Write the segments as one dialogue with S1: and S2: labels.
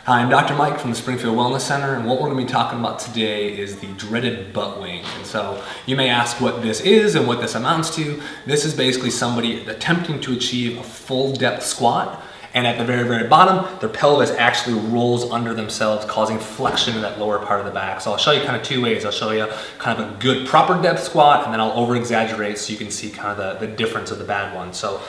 S1: Hi, I'm Dr. Mike from the Springfield Wellness Center, and what we're going to be talking about today is the dreaded butt wing. And so you may ask what this is and what this amounts to. This is basically somebody attempting to achieve a full depth squat, and at the very bottom, their pelvis actually rolls under themselves, causing flexion in that lower part of the back. So I'll show you kind of two ways. I'll show you kind of a good proper depth squat, and then I'll over exaggerate so you can see kind of the difference of the bad one. So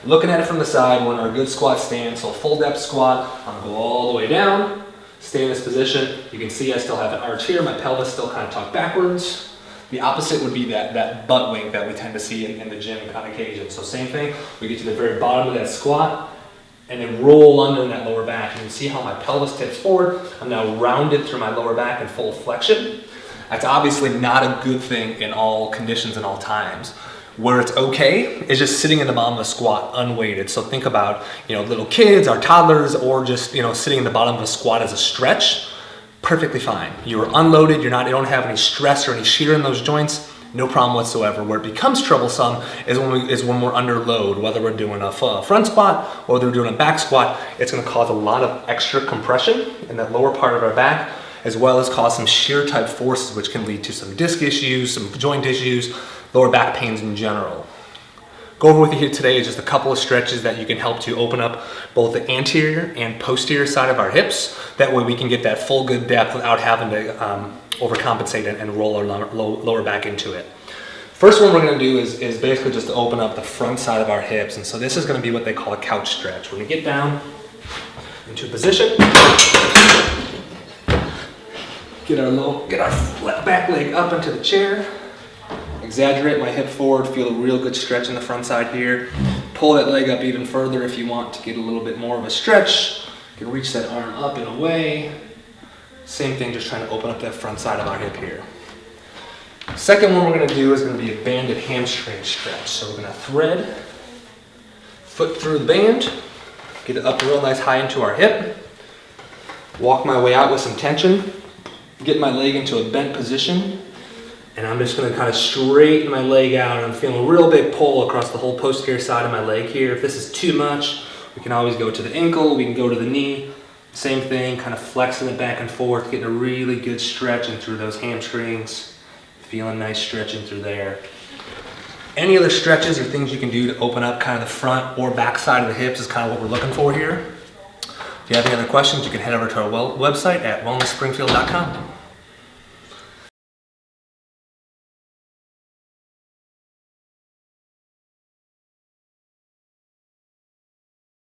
S1: looking at it from the side, we're in our good squat stance, so full depth squat. I'm gonna go all the way down, stay in this position. You can see I still have an arch here, my pelvis still kind of tucked backwards. The opposite would be that butt wink that we tend to see in the gym on occasion. So same thing, we get to the very bottom of that squat, and then roll under in that lower back. You can see how my pelvis tips forward. I'm now rounded through my lower back in full flexion. That's obviously not a good thing in all conditions and all times. Where it's okay is just sitting in the bottom of the squat unweighted. So think about, little kids or toddlers, or just, sitting in the bottom of a squat as a stretch. Perfectly fine. You're unloaded, you don't have any stress or any shear in those joints, no problem whatsoever. Where it becomes troublesome is when we're under load, whether we're doing a front squat or whether we're doing a back squat. It's gonna cause a lot of extra compression in that lower part of our back, as well as cause some shear type forces, which can lead to some disc issues, some joint issues, lower back pains in general. Go over with you here today is just a couple of stretches that you can help to open up both the anterior and posterior side of our hips. That way we can get that full good depth without having to overcompensate and roll our lower back into it. First one we're gonna do is basically just to open up the front side of our hips. And so this is gonna be what they call a couch stretch. We're gonna get down into a position, get our back leg up into the chair, exaggerate my hip forward, feel a real good stretch in the front side here. Pull that leg up even further if you want to get a little bit more of a stretch. You can reach that arm up and away. Same thing, just trying to open up that front side of our hip here. Second one we're gonna do is gonna be a banded hamstring stretch. So we're gonna thread, foot through the band, get it up real nice high into our hip, walk my way out with some tension, get my leg into a bent position, and I'm just gonna kind of straighten my leg out. I'm feeling a real big pull across the whole posterior side of my leg here. If this is too much, we can always go to the ankle, we can go to the knee. Same thing, kind of flexing it back and forth, getting a really good stretching through those hamstrings. Feeling nice stretching through there. Any other stretches or things you can do to open up kind of the front or back side of the hips is kind of what we're looking for here. If you have any other questions, you can head over to our website at wellnessspringfield.com.